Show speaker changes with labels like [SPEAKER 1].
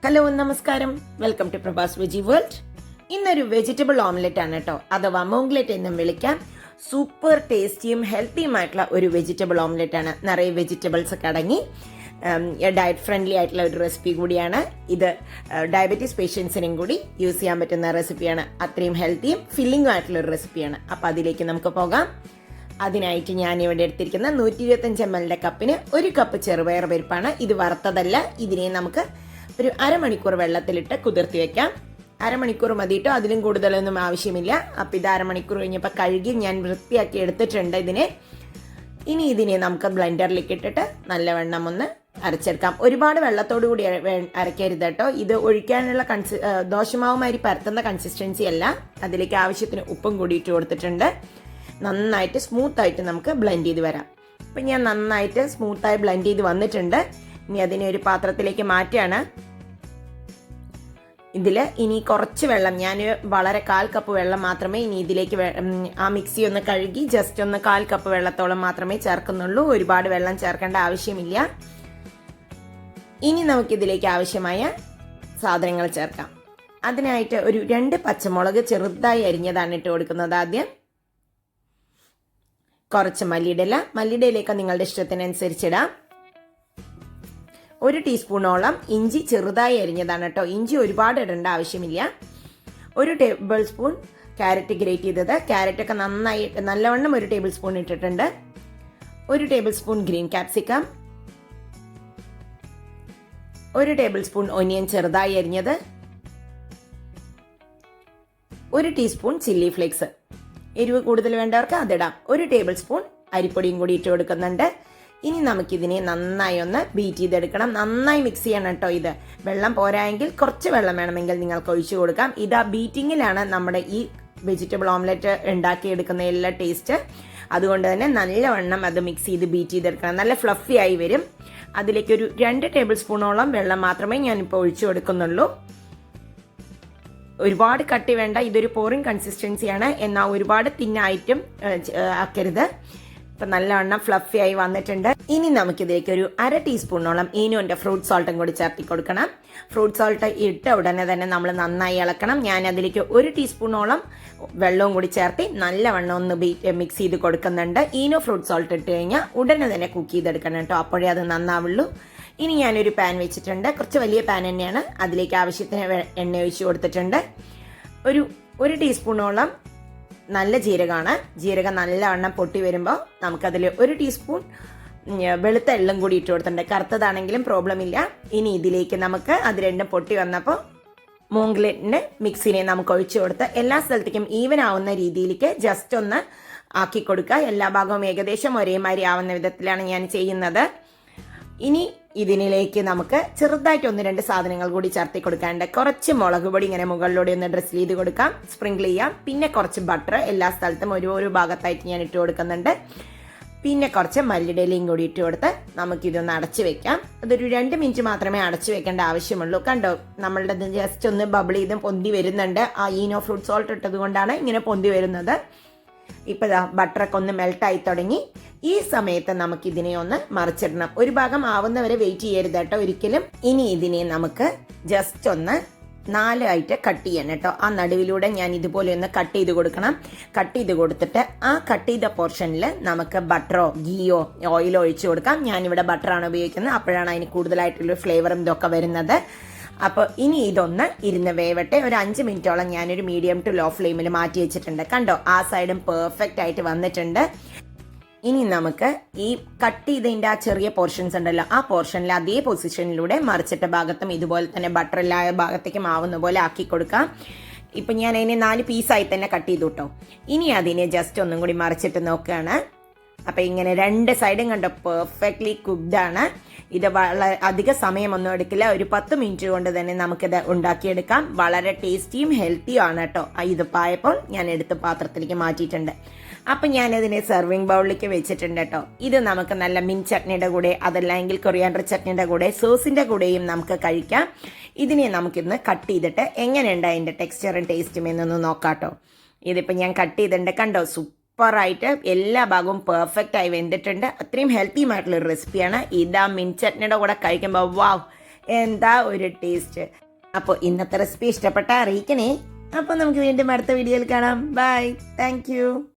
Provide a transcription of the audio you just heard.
[SPEAKER 1] Hello നമസ്കാരം, welcome to Prabhas veggie world. ഇന്നൊരു vegetable omelette ആണ് കേട്ടോ, അഥവാ മോംഗ്ലെറ്റ് എന്നും വിളിക്കാം. സൂപ്പർ ടേസ്റ്റിയും ഹെൽത്തിയുമായിട്ടുള്ള ഒരു വെജിറ്റബിൾ ഓംലെറ്റ് ആണ്. നിറയെ വെജിറ്റബിൾസ് ഒക്കെ അടങ്ങി ഡയറ്റ് ഫ്രണ്ട്ലി ആയിട്ടുള്ള ഒരു റെസിപ്പി കൂടിയാണ് ഇത്. ഡയബറ്റീസ് പേഷ്യൻസിനും കൂടി യൂസ് ചെയ്യാൻ പറ്റുന്ന റെസിപ്പിയാണ്. അത്രയും ഹെൽത്തിയും ഫില്ലിംഗും ആയിട്ടുള്ള ഒരു റെസിപ്പിയാണ്. അപ്പോൾ അതിലേക്ക് നമുക്ക് പോകാം. അതിനായിട്ട് ഞാൻ ഇവിടെ എടുത്തിരിക്കുന്ന 125 ml കപ്പിന് 1 കപ്പ് ചെറുപയർ പരിപ്പാണ്. ഇത് വറുത്തതല്ല. ഇതിനെ നമുക്ക് ഒരു അരമണിക്കൂർ വെള്ളത്തിലിട്ട് കുതിർത്തി വെക്കാം. അരമണിക്കൂർ മതിയിട്ടോ, അതിലും കൂടുതലൊന്നും ആവശ്യമില്ല. അപ്പം ഇത് അരമണിക്കൂർ കഴിഞ്ഞപ്പോൾ കഴുകി ഞാൻ വൃത്തിയാക്കി എടുത്തിട്ടുണ്ട് ഇതിനെ. ഇനി ഇതിനെ നമുക്ക് ബ്ലെൻഡറിലേക്ക് ഇട്ടിട്ട് നല്ലവണ്ണം ഒന്ന് അരച്ചെടുക്കാം. ഒരുപാട് വെള്ളത്തോടു കൂടി അരക്കരുത് കേട്ടോ. ഇത് ഒഴിക്കാനുള്ള ദോശമാവുമാതിരി പരത്തുന്ന കൺസിസ്റ്റൻസി അല്ല. അതിലേക്ക് ആവശ്യത്തിന് ഉപ്പും കൂടി ഇട്ട് കൊടുത്തിട്ടുണ്ട്. നന്നായിട്ട് സ്മൂത്തായിട്ട് നമുക്ക് ബ്ലെൻഡ് ചെയ്ത് വരാം. അപ്പം ഞാൻ നന്നായിട്ട് സ്മൂത്തായി ബ്ലെൻഡ് ചെയ്ത് വന്നിട്ടുണ്ട്. ഇനി അതിനെ ഒരു പാത്രത്തിലേക്ക് മാറ്റുകയാണ്. ഇതിൽ ഇനി കുറച്ച് വെള്ളം, ഞാൻ വളരെ 1/4 കപ്പ് വെള്ളം മാത്രമേ ഇനി ഇതിലേക്ക് ആ മിക്സി ഒന്ന് കഴുകി ജസ്റ്റ് ഒന്ന് 1/4 കപ്പ് വെള്ളത്തോളം മാത്രമേ ചേർക്കുന്നുള്ളൂ. ഒരുപാട് വെള്ളം ചേർക്കേണ്ട ആവശ്യമില്ല. ഇനി നമുക്കിതിലേക്ക് ആവശ്യമായ സാധനങ്ങൾ ചേർക്കാം. അതിനായിട്ട് ഒരു 2 പച്ചമുളക് ചെറുതായി അരിഞ്ഞതാണ് ഇട്ട് കൊടുക്കുന്നത്. ആദ്യം കുറച്ച് മല്ലിയിടയിലേക്ക് നിങ്ങളുടെ ഇഷ്ടത്തിനനുസരിച്ചിടാം. 1 ടീസ്പൂണോളം ഇഞ്ചി ചെറുതായി അരിഞ്ഞതാണ് കേട്ടോ. ഇഞ്ചി ഒരുപാട് ഇടേണ്ട ആവശ്യമില്ല. 1 ടേബിൾ സ്പൂൺ ക്യാരറ്റ് ഗ്രേറ്റ് ചെയ്തത്. ക്യാരറ്റൊക്കെ നല്ലവണ്ണം 1 ടേബിൾ സ്പൂൺ ഇട്ടിട്ടുണ്ട്. 1 table spoon green capsicum, 1 table spoon onion ചെറുതായി അരിഞ്ഞത്, 1 ടീസ്പൂൺ ചില്ലി ഫ്ലേക്സ്. എരിവ് കൂടുതൽ വേണ്ടവർക്ക് അതിടാം. 1 ടേബിൾ സ്പൂൺ അരിപ്പൊടിയും കൂടി ഇട്ട് കൊടുക്കുന്നുണ്ട്. ഇനി നമുക്കിതിനെ നന്നായി ഒന്ന് ബീറ്റ് ചെയ്തെടുക്കണം. നന്നായി മിക്സ് ചെയ്യണം കേട്ടോ. ഇത് വെള്ളം പോരായെങ്കിൽ കുറച്ച് വെള്ളം വേണമെങ്കിൽ നിങ്ങൾക്ക് ഒഴിച്ചു കൊടുക്കാം. ഇത് ആ ബീറ്റിങ്ങിലാണ് നമ്മുടെ ഈ വെജിറ്റബിൾ ഓംലെറ്റ് ഉണ്ടാക്കിയെടുക്കുന്ന എല്ലാ ടേസ്റ്റ്. അതുകൊണ്ട് തന്നെ നല്ലവണ്ണം അത് മിക്സ് ചെയ്ത് ബീറ്റ് ചെയ്തെടുക്കണം. നല്ല ഫ്ലഫി ആയി വരും. അതിലേക്ക് ഒരു 2 ടേബിൾ സ്പൂണോളം വെള്ളം മാത്രമേ ഞാനിപ്പോൾ ഒഴിച്ചു കൊടുക്കുന്നുള്ളൂ. ഒരുപാട് കട്ടി വേണ്ട. ഇതൊരു പോറിംഗ് കൺസിസ്റ്റൻസിയാണ്. എന്നാൽ ഒരുപാട് തിന്നായിട്ടും ആക്കരുത്. ഇപ്പം നല്ലവണ്ണം ഫ്ലഫി ആയി വന്നിട്ടുണ്ട്. ഇനി നമുക്കിതിലേക്ക് ഒരു 1/2 ടീസ്പൂണോളം ഈനോന്റെ ഫ്രൂട്ട് സോൾട്ടും കൂടി ചേർത്തി കൊടുക്കണം. ഫ്രൂട്ട് സോൾട്ട് ഇട്ട ഉടനെ തന്നെ നമ്മൾ നന്നായി ഇളക്കണം. ഞാൻ അതിലേക്ക് 1 ടീസ്പൂണോളം വെള്ളവും കൂടി ചേർത്തി നല്ലവണ്ണം ഒന്ന് മിക്സ് ചെയ്ത് കൊടുക്കുന്നുണ്ട്. ഈനോ ഫ്രൂട്ട് സോൾട്ട് ഇട്ട് കഴിഞ്ഞാൽ ഉടനെ തന്നെ കുക്ക് ചെയ്തെടുക്കണം കേട്ടോ. അപ്പോഴേ അത് നന്നാവുള്ളൂ. ഇനി ഞാനൊരു പാൻ വെച്ചിട്ടുണ്ട്. കുറച്ച് വലിയ പാൻ തന്നെയാണ്. അതിലേക്ക് ആവശ്യത്തിന് എണ്ണ ഒഴിച്ച് കൊടുത്തിട്ടുണ്ട്. ഒരു ടീസ്പൂണോളം നല്ല ജീരകമാണ്. ജീരകം നല്ലവണ്ണം പൊട്ടി വരുമ്പോൾ നമുക്കതിൽ 1 ടീസ്പൂൺ വെളുത്ത എള്ളും കൂടി ഇട്ട് കൊടുത്തിട്ടുണ്ട്. കറുത്തതാണെങ്കിലും പ്രോബ്ലം ഇല്ല. ഇനി ഇതിലേക്ക് നമുക്ക് അത് രണ്ടും പൊട്ടി വന്നപ്പോൾ മോംഗ്ലെറ്റിന്റെ മിക്സിനെ നമുക്ക് ഒഴിച്ചു കൊടുത്ത് എല്ലാ സ്ഥലത്തേക്കും ഈവൻ ആവുന്ന രീതിയിലേക്ക് ജസ്റ്റ് ഒന്ന് ആക്കി കൊടുക്കുക. എല്ലാ ഭാഗവും ഏകദേശം ഒരേമാതിരി ആവുന്ന വിധത്തിലാണ് ഞാൻ ചെയ്യുന്നത്. ഇനി ഇതിനിലേക്ക് നമുക്ക് ചെറുതായിട്ട് 1-2 സാധനങ്ങൾ കൂടി ചേർത്തി കൊടുക്കാനുണ്ട്. കുറച്ച് മുളക് പൊടി ഇങ്ങനെ മുകളിലൂടെ ഒന്ന് ഡ്രസ് ചെയ്ത് കൊടുക്കാം, സ്പ്രിങ്കിൾ ചെയ്യാം. പിന്നെ കുറച്ച് ബട്ടർ എല്ലാ സ്ഥലത്തും ഓരോ ഭാഗത്തായിട്ട് ഞാൻ ഇട്ട് കൊടുക്കുന്നുണ്ട്. പിന്നെ കുറച്ച് മല്ലിയിലയും കൂടി ഇട്ട് കൊടുത്ത് നമുക്കിതൊന്ന് അടച്ചു വെക്കാം. അതൊരു 2 മിനിറ്റ് മാത്രമേ അടച്ചു വെക്കേണ്ട ആവശ്യമുള്ളൂ. കണ്ടോ, നമ്മളുടെ ജസ്റ്റ് ഒന്ന് ബബിൾ ചെയ്തും പൊന്തി വരുന്നുണ്ട്. ആ ഈനോ ഫ്രൂട്ട് സോൾട്ട് ഇട്ടത് കൊണ്ടാണ് ഇങ്ങനെ പൊന്തി വരുന്നത്. ഇപ്പൊ ബട്ടറൊക്കെ ഒന്ന് മെൽട്ടായി തുടങ്ങി. ഈ സമയത്ത് നമുക്ക് ഇതിനെ ഒന്ന് മറിച്ചിടണം. ഒരു ഭാഗം ആവുന്നവരെ വെയിറ്റ് ചെയ്യരുത് കേട്ടോ ഒരിക്കലും. ഇനി ഇതിനെ നമുക്ക് ജസ്റ്റ് ഒന്ന് 4 ആയിട്ട് കട്ട് ചെയ്യണം കേട്ടോ. ആ നടുവിലൂടെ ഞാൻ ഇതുപോലെ ഒന്ന് കട്ട് ചെയ്ത് കൊടുക്കണം. കട്ട് ചെയ്ത് കൊടുത്തിട്ട് ആ കട്ട് ചെയ്ത പോർഷനിൽ നമുക്ക് ബട്ടറോ ഗീയോ ഓയിലോ ഒഴിച്ചു കൊടുക്കാം. ഞാനിവിടെ ബട്ടറാണ് ഉപയോഗിക്കുന്നത്. അപ്പോഴാണ് അതിന് കൂടുതലായിട്ടുള്ള ഫ്ലേവറും ഇതൊക്കെ വരുന്നത്. അപ്പോൾ ഇനി ഇതൊന്ന് ഇരുന്ന് വേവട്ടെ. ഒരു 5 മിനിറ്റോളം ഞാനൊരു മീഡിയം ടു ലോ ഫ്ലെയിമിൽ മാറ്റി വെച്ചിട്ടുണ്ട്. കണ്ടോ, ആ സൈഡും പെർഫെക്റ്റ് ആയിട്ട് വന്നിട്ടുണ്ട്. ഇനി നമുക്ക് ഈ കട്ട് ചെയ്തതിൻ്റെ ആ ചെറിയ പോർഷൻസ് ഉണ്ടല്ലോ, ആ പോർഷനിൽ അതേ പൊസിഷനിലൂടെ മറിച്ചിട്ട ഭാഗത്തും ഇതുപോലെ തന്നെ ബട്ടറിലായ ഭാഗത്തേക്കും ആവുന്ന പോലെ ആക്കി കൊടുക്കാം. ഇപ്പം ഞാൻ അതിനെ 4 പീസായി തന്നെ കട്ട് ചെയ്തു കേട്ടോ. ഇനി അതിനെ ജസ്റ്റ് ഒന്നും കൂടി മറിച്ചിട്ട് നോക്കുകയാണ്. അപ്പം ഇങ്ങനെ 2 സൈഡും കണ്ടോ പെർഫെക്റ്റ്ലി കുക്ക്ഡ് ആണ്. ഇത് വളരെ അധിക സമയമൊന്നും എടുക്കില്ല. ഒരു 10 മിനിറ്റ് കൊണ്ട് തന്നെ നമുക്കിത് ഉണ്ടാക്കിയെടുക്കാം. വളരെ ടേസ്റ്റിയും ഹെൽത്തിയും ആണ് കേട്ടോ. ഇത് പായപ്പോൾ ഞാൻ എടുത്ത് പാത്രത്തിലേക്ക് മാറ്റിയിട്ടുണ്ട്. അപ്പം ഞാനിതിനെ സെർവിങ് ബൗളിലേക്ക് വെച്ചിട്ടുണ്ട് കേട്ടോ. ഇത് നമുക്ക് നല്ല മിൻ ചട്നിയുടെ കൂടെ, അതല്ലെങ്കിൽ കൊറിയാണ്ടർ ചട്നിയുടെ കൂടെ, സോസിന്റെ കൂടെയും നമുക്ക് കഴിക്കാം. ഇതിനെ നമുക്കിന്ന് കട്ട് ചെയ്തിട്ട് എങ്ങനെയുണ്ട് അതിന്റെ ടെക്സ്ചറും ടേസ്റ്റും എന്നൊന്ന് നോക്കാം കേട്ടോ. ഇതിപ്പോൾ ഞാൻ കട്ട് ചെയ്തിട്ടുണ്ട്. കണ്ടോ, സൂപ്പറായിട്ട് എല്ലാ ഭാഗവും പെർഫെക്റ്റ് ആയി വെന്തിട്ടുണ്ട്. അത്രയും ഹെൽത്തിയുമായിട്ടുള്ളൊരു റെസിപ്പിയാണ്. ഇതാ മിൻ ചട്നിയുടെ കൂടെ കഴിക്കുമ്പോൾ വാവ് എന്താ ഒരു ടേസ്റ്റ്. അപ്പോൾ ഇന്നത്തെ റെസിപ്പി ഇഷ്ടപ്പെട്ട അറിയിക്കണേ. അപ്പോൾ നമുക്ക് വീണ്ടും അടുത്ത വീഡിയോയിൽ കാണാം. Bye, thank U.